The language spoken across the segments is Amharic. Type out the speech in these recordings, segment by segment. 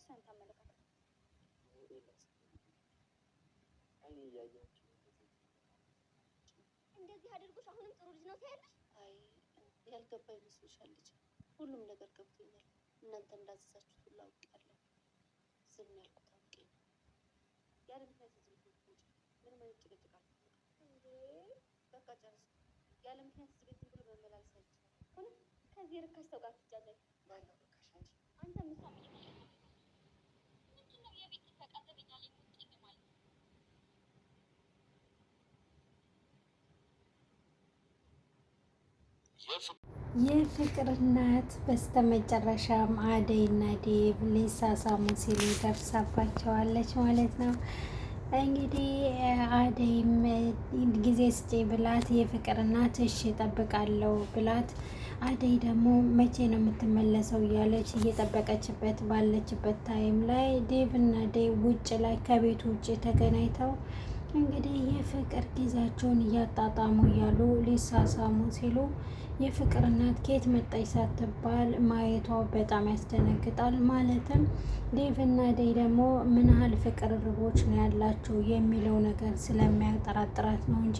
አንተ አመለካከት እንደዚህ አድርጎሽ አሁንም ጥሩ ልጅ ነው ትያለሽ? አይ ያልገባ ይመስልሻል? ልጅ ሁሉም ነገር ገብቶኛል። እናንተ እንዳዘዛችሁት ሁሉ አውቃለሁ። ዝም ያልኩት አውቄ ነው። ያለ ምክንያት ዝም ብሎ ምንም አይነት ጭቅጭቅ እንዴ? በቃ ጨርስ። ያለ ምክንያት እዚህ ቤት ብሎ መመላለስ አይቻልም። ከዚህ ርካሽ ሰው ጋር ትጃጃል ባለው ርካሽ አንቺ አንተ ምሳም ምንድነው የቤት ተቃዘበኛ ላይ ሙጥኝ ማለት የፍቅር እናት በስተመጨረሻም አደይና ዴቭ ሊሳሳሙ ሲሉ ደርሳባቸዋለች ማለት ነው። እንግዲህ አደይም ጊዜ ስጪ ብላት የፍቅር እናት እሺ እጠብቃለሁ ብላት፣ አደይ ደግሞ መቼ ነው የምትመለሰው እያለች እየጠበቀችበት ባለችበት ታይም ላይ ዴቭና ዴቭ ውጭ ላይ ከቤቱ ውጭ ተገናኝተው እንግዲህ የፍቅር ጊዜያቸውን እያጣጣሙ እያሉ ሊሳሳሙ ሲሉ የፍቅር እናት ከየት መጣች ሳትባል ማየቷ በጣም ያስደነግጣል። ማለትም ዴቭና አደይ ደግሞ ምን ያህል ፍቅር ርቦች ነው ያላቸው የሚለው ነገር ስለሚያጠራጥራት ነው እንጂ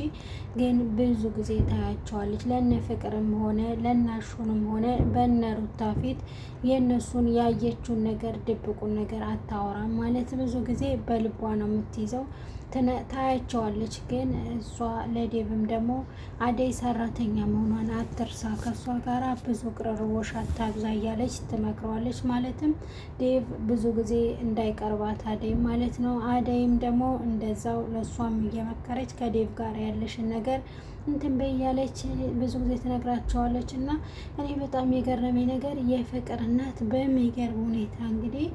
ግን ብዙ ጊዜ ታያቸዋለች። ለነ ፍቅርም ሆነ ለናሹንም ሆነ በነ ሩታ ፊት የእነሱን ያየችውን ነገር ድብቁን ነገር አታወራም። ማለት ብዙ ጊዜ በልቧ ነው የምትይዘው ታያቸዋለች። ግን እሷ ለዴቭም ደግሞ አደይ ሰራተኛ መሆኗን አትርሳ፣ ከእሷ ጋራ ብዙ ቅርርቦሽ አታብዛ እያለች ትመክረዋለች። ማለትም ዴቭ ብዙ ጊዜ እንዳይቀርባት አደይ ማለት ነው። አደይም ደግሞ እንደዛው ለእሷም እየመከረች ከዴቭ ጋር ያለሽን ነገር እንትን በይ እያለች ብዙ ጊዜ ትነግራቸዋለች። እና እኔ በጣም የገረመኝ ነገር የፍቅር እናት በሚገርም ሁኔታ እንግዲህ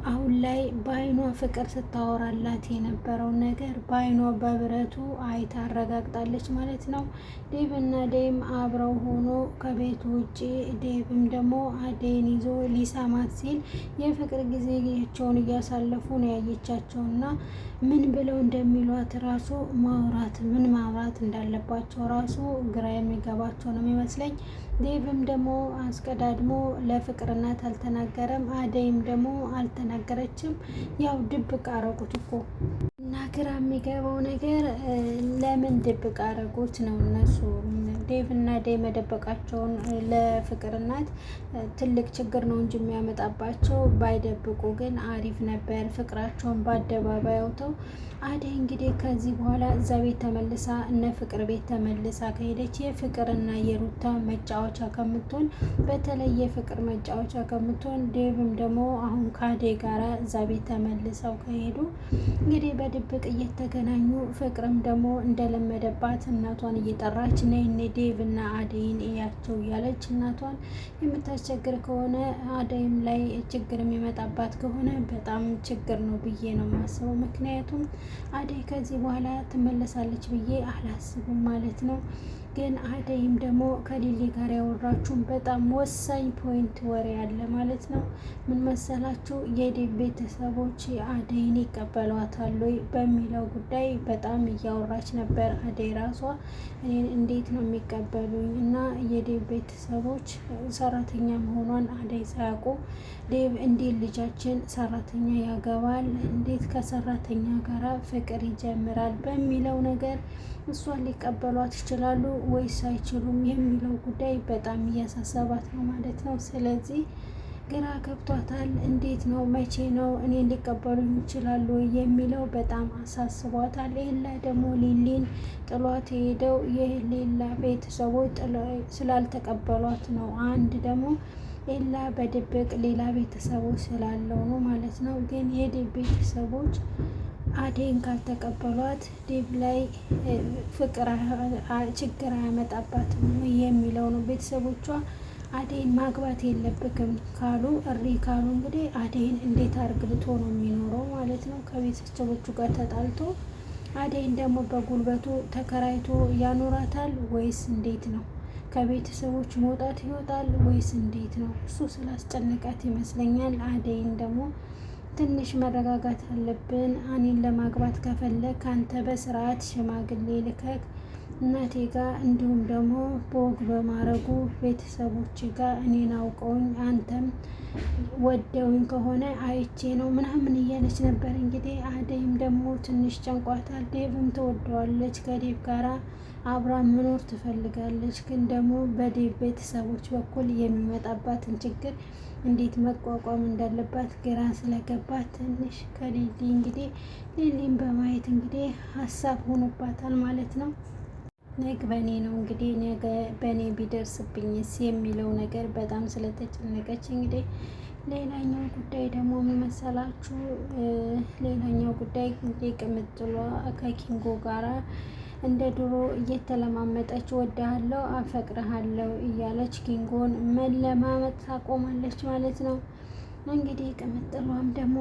አሁን ላይ በአይኗ ፍቅር ስታወራላት የነበረውን ነገር በአይኗ በብረቱ አይታ አረጋግጣለች ማለት ነው። ዴቭና አደይም አብረው ሆኖ ከቤቱ ውጭ ዴቭም ደግሞ አደይን ይዞ ሊሳማት ሲል የፍቅር ጊዜያቸውን እያሳለፉ ነው ያየቻቸውና ምን ብለው እንደሚሏት ራሱ ምን ማውራት እንዳለባቸው ራሱ ግራ የሚገባቸው ነው የሚመስለኝ። ዴቭም ደግሞ አስቀዳድሞ ለፍቅር እናት አልተናገረም፣ አደይም ደግሞ አልተናገረችም። ያው ድብቅ አረጉት እኮ እና ግራ የሚገባው ነገር ለምን ድብቅ አረጉት ነው። እነሱ ዴቭ እና አደይ መደበቃቸውን ለፍቅር እናት ትልቅ ችግር ነው እንጂ የሚያመጣባቸው ባይደብቁ ግን አሪፍ ነበር። ፍቅራቸውን በአደባባይ አውተው አደይ እንግዲህ ከዚህ በኋላ እዛ ቤት ተመልሳ እነ ፍቅር ቤት ተመልሳ ከሄደች የፍቅርና የሩታ መጫወቻ ከምትሆን፣ በተለይ የፍቅር መጫወቻ ከምትሆን፣ ዴቭም ደግሞ አሁን ከአደይ ጋራ እዛ ቤት ተመልሰው ከሄዱ እንግዲህ በድብቅ እየተገናኙ ፍቅርም ደግሞ እንደለመደባት እናቷን እየጠራች ነይ ዴቭ እና አደይን እያቸው እያለች እናቷን የምታስቸግር ከሆነ አደይም ላይ ችግር የሚመጣባት ከሆነ በጣም ችግር ነው ብዬ ነው የማስበው። ምክንያቱም አደይ ከዚህ በኋላ ትመለሳለች ብዬ አላስብም ማለት ነው። ግን አደይም ደግሞ ከሊሊ ጋር ያወራችሁን በጣም ወሳኝ ፖይንት ወሬ አለ ማለት ነው። ምን መሰላችሁ? የዴቭ ቤተሰቦች አደይን ይቀበሏታል ወይ በሚለው ጉዳይ በጣም እያወራች ነበር። አደይ ራሷ እኔን እንዴት ነው የሚቀበሉኝ እና የዴቭ ቤተሰቦች ሰራተኛ መሆኗን አደይ ሳያውቁ ዴቭ እንዴት ልጃችን ሰራተኛ ያገባል፣ እንዴት ከሰራተኛ ጋር ፍቅር ይጀምራል በሚለው ነገር እሷን ሊቀበሏት ይችላሉ ወይስ አይችሉም የሚለው ጉዳይ በጣም እያሳሰባት ነው ማለት ነው። ስለዚህ ግራ ገብቷታል። እንዴት ነው መቼ ነው እኔን ሊቀበሉኝ ይችላሉ የሚለው በጣም አሳስቧታል። ሌላ ደግሞ ሊሊን ጥሏት የሄደው የሌላ ቤተሰቦች ስላልተቀበሏት ነው። አንድ ደግሞ ሌላ በድብቅ ሌላ ቤተሰቦች ስላለው ነው ማለት ነው። ግን የዴቭ ቤተሰቦች አደይን ካልተቀበሏት ዴቭ ላይ ፍቅር ችግር አያመጣባትም የሚለው ነው። ቤተሰቦቿ አደይን ማግባት የለብክም ካሉ እሪ ካሉ እንግዲህ አደይን እንዴት አርግብቶ ነው የሚኖረው ማለት ነው። ከቤተሰቦቹ ጋር ተጣልቶ አደይን ደግሞ በጉልበቱ ተከራይቶ ያኖራታል ወይስ እንዴት ነው? ከቤተሰቦች መውጣት ይወጣል ወይስ እንዴት ነው? እሱ ስላስጨነቃት ይመስለኛል። አደይን ደግሞ ትንሽ መረጋጋት አለብን፣ እኔን ለማግባት ከፈለግ አንተ በስርዓት ሽማግሌ ልከክ እናቴ ጋር እንዲሁም ደግሞ በወግ በማረጉ ቤተሰቦች ጋር እኔን አውቀውኝ አንተም ወደውኝ ከሆነ አይቼ ነው ምናምን እያለች ነበር። እንግዲህ አደይም ደግሞ ትንሽ ጨንቋታል። ዴቭም ትወደዋለች፣ ከዴቭ ጋራ አብራ መኖር ትፈልጋለች። ግን ደግሞ በዴቭ ቤተሰቦች በኩል የሚመጣባትን ችግር እንዴት መቋቋም እንዳለባት ግራ ስለገባት ትንሽ ከሊሊ እንግዲህ ሊሊን በማየት እንግዲህ ሀሳብ ሆኖባታል ማለት ነው። ነገ በእኔ ነው እንግዲህ ነገ በእኔ ቢደርስብኝስ የሚለው ነገር በጣም ስለተጨነቀች እንግዲህ ሌላኛው ጉዳይ ደግሞ ምን መሰላችሁ? ሌላኛው ጉዳይ እንግዲህ ቅምጥሏ ከኪንጎ ጋራ እንደ ድሮ እየተለማመጠች ወድሃለሁ፣ አፈቅርሃለሁ እያለች ኪንጎን መለማመጥ ታቆማለች ማለት ነው። እንግዲህ ቅምጥሏም ደግሞ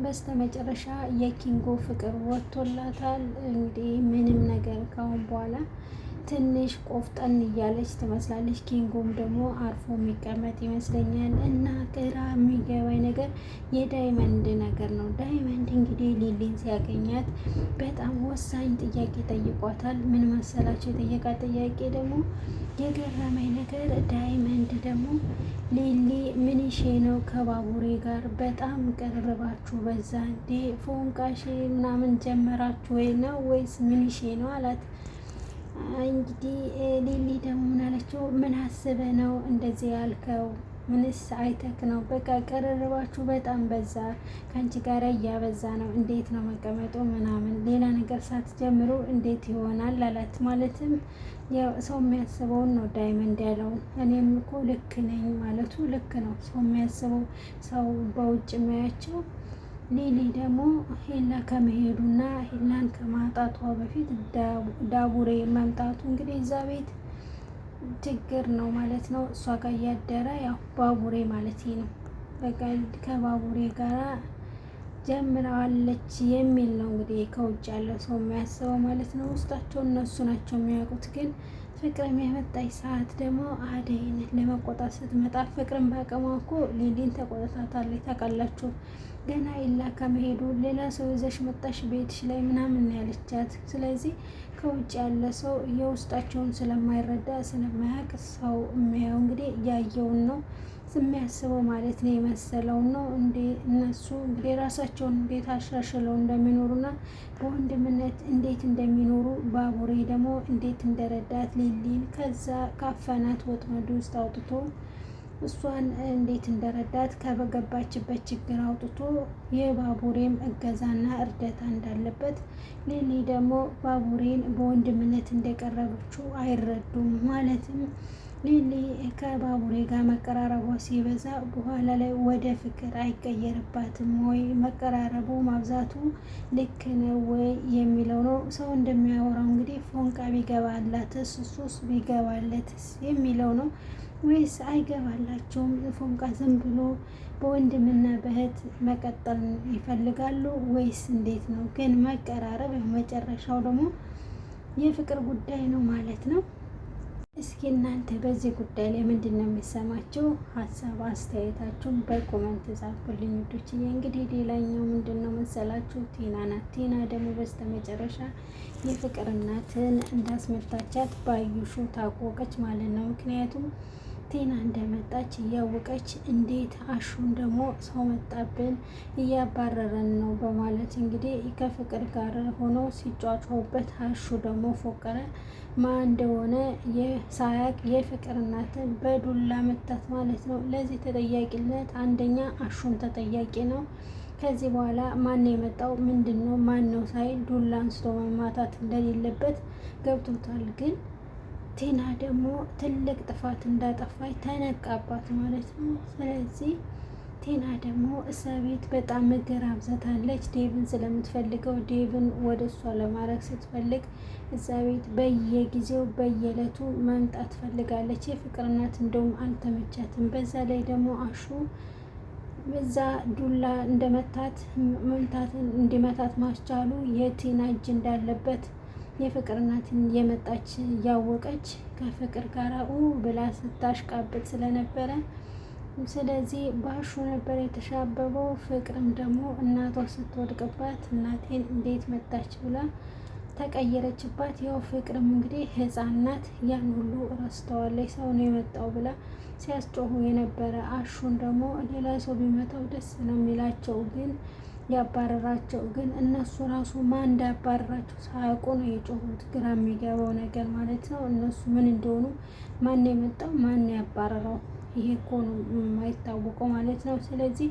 በስተመጨረሻ የኪንጎ ፍቅር ወጥቶላታል። እንግዲህ ምንም ነገር ካሁን በኋላ ትንሽ ቆፍጠን እያለች ትመስላለች። ኪንጎም ደግሞ አርፎ የሚቀመጥ ይመስለኛል። እና ግራ የሚገባኝ ነገር የዳይመንድ ነገር ነው። ዳይመንድ እንግዲህ ሊሊን ሲያገኛት በጣም ወሳኝ ጥያቄ ጠይቋታል። ምን መሰላቸው የጠየቃት ጥያቄ ደግሞ የገረመኝ ነገር ዳይመንድ ደግሞ ሊሊ ምንሼ ነው ከባቡሬ ጋር በጣም ቀረባችሁ በዛ እንዴ ፎንቃሽ ምናምን ጀመራችሁ ወይ ነው ወይስ ምንሼ ነው አላት። እንግዲህ ሊሊ ደግሞ ምን አለችው? ምን አስበ ነው እንደዚህ ያልከው? ምንስ አይተክ ነው? በቃ ቀረረባችሁ በጣም በዛ፣ ከአንቺ ጋር እያበዛ ነው። እንዴት ነው መቀመጡ ምናምን ሌላ ነገር ሳትጀምሩ እንዴት ይሆናል አላት። ማለትም ያው ሰው የሚያስበውን ነው ዳይመንድ ያለው። እኔም እኮ ልክ ነኝ ማለቱ ልክ ነው። ሰው የሚያስበው ሰው በውጭ የሚያያቸው ሊሊ ደግሞ ሄላ ከመሄዱና ሄላን ከማጣቷ በፊት ዳቡሬ መምጣቱ እንግዲህ እዛ ቤት ችግር ነው ማለት ነው። እሷ ጋር እያደረ ያው ባቡሬ ማለት ነው። በቃ ከባቡሬ ጋራ ጀምረዋለች የሚል ነው እንግዲህ ከውጭ ያለው ሰው የሚያስበው ማለት ነው። ውስጣቸው እነሱ ናቸው የሚያውቁት። ግን ፍቅርም የመጣች ሰዓት ደግሞ አደይን ለመቆጣት ስትመጣ ፍቅርን በአቅሟ እኮ ሊሊን ተቆጣታለች። ታውቃላችሁ ገና ኢላ ከመሄዱ ሌላ ሰው ይዘሽ መጣሽ ቤትሽ ላይ ምናምን ያለቻት። ስለዚህ ከውጭ ያለ ሰው የውስጣቸውን ስለማይረዳ ስለማያውቅ ሰው የሚያየው እንግዲህ ያየውን ነው የሚያስበው ማለት ነው። የመሰለውን ነው እንዴ እነሱ እንግዲህ ራሳቸውን እንዴት አሻሽለው እንደሚኖሩና በወንድምነት እንዴት እንደሚኖሩ ባቡሬ ደግሞ እንዴት እንደረዳት ሊሊን ከዛ ካፈናት ወጥመድ ውስጥ አውጥቶ እሷን እንዴት እንደረዳት ከበገባችበት ችግር አውጥቶ የባቡሬም እገዛና እርዳታ እንዳለበት ሊሊ ደግሞ ባቡሬን በወንድምነት እንደቀረበችው አይረዱም። ማለትም ሊሊ ከባቡሬ ጋር መቀራረቧ ሲበዛ በኋላ ላይ ወደ ፍቅር አይቀየርባትም ወይ? መቀራረቡ ማብዛቱ ልክ ነው ወይ የሚለው ነው። ሰው እንደሚያወራው እንግዲህ ፎንቃ ቢገባላትስ እሱስ ቢገባለትስ የሚለው ነው። ወይስ አይገባላቸውም? ፎንቃ ዝም ብሎ በወንድምና በእህት መቀጠል ይፈልጋሉ ወይስ እንዴት ነው? ግን መቀራረብ መጨረሻው ደግሞ የፍቅር ጉዳይ ነው ማለት ነው። እስኪ እናንተ በዚህ ጉዳይ ላይ ምንድን ነው የሚሰማችሁ? ሀሳብ አስተያየታችሁን በኮመንት ጻፉልኝ ውዶችዬ። እንግዲህ ሌላኛው ምንድን ነው መሰላችሁ? ቲና ናት። ቲና ደግሞ በስተመጨረሻ የፍቅር እናትን እንዳስመታቻት ባዩሹ ታወቀች ማለት ነው። ምክንያቱም ቲና እንደመጣች እያወቀች እንዴት አሹን ደግሞ ሰው መጣብን እያባረረን ነው በማለት እንግዲህ ከፍቅር ጋር ሆኖ ሲጫጫሁበት አሹ ደግሞ ፎቀረ። ማን እንደሆነ ሳያቅ የፍቅር እናትን በዱላ መታት ማለት ነው። ለዚህ ተጠያቂነት አንደኛ አሹን ተጠያቂ ነው። ከዚህ በኋላ ማን የመጣው ምንድን ነው ማን ነው ሳይል ዱላ አንስቶ መማታት እንደሌለበት ገብቶታል። ግን ቲና ደግሞ ትልቅ ጥፋት እንዳጠፋች ተነቃባት ማለት ነው። ስለዚህ ቲና ደግሞ እሷ ቤት በጣም ምግር አብዛታለች። ዴቭን ስለምትፈልገው ዴቭን ወደ እሷ ለማድረግ ስትፈልግ እዛ ቤት በየጊዜው በየዕለቱ መምጣት ፈልጋለች። የፍቅር እናት እንደውም አልተመቻትም። በዛ ላይ ደግሞ አሹ በዛ ዱላ እንዲመታት ማስቻሉ የቲና እጅ እንዳለበት የፍቅር እናትን የመጣች እያወቀች ከፍቅር ጋር ብላ ስታሽቃብጥ ስለነበረ ስለዚህ ባሹ ነበር የተሻበበው። ፍቅርም ደግሞ እናቷ ስትወድቅባት እናቴን እንዴት መጣች ብላ ተቀየረችባት። ያው ፍቅርም እንግዲህ ህፃናት ያን ሁሉ ረስተዋለች። ሰው ነው የመጣው ብላ ሲያስጮሁ የነበረ አሹን ደግሞ ሌላ ሰው ቢመታው ደስ ነው የሚላቸው ግን ያባረራቸው ግን እነሱ ራሱ ማን እንዳባረራቸው ሳያውቁ ነው የጮሁት። ግራ የሚገባው ነገር ማለት ነው እነሱ ምን እንደሆኑ ማን የመጣው ማን ያባረረው ይሄ እኮ ነው የማይታወቀው ማለት ነው። ስለዚህ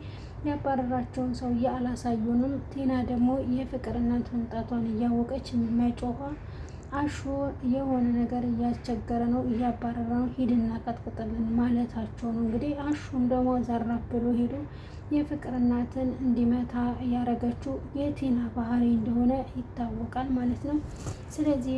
ያባረራቸውን ሰውዬ አላሳዩንም። ቲና ደግሞ የፍቅር እናት መምጣቷን እያወቀች መጮኋ አሹ የሆነ ነገር እያስቸገረ ነው እያባረረ ነው ሂድና ቀጥቅጥልን ማለታቸው ነው። እንግዲህ አሹም ደግሞ ዘራፍ ብሎ ሄዶ የፍቅር እናትን እንዲመታ ያደረገችው የቲና ባህሪ እንደሆነ ይታወቃል ማለት ነው። ስለዚህ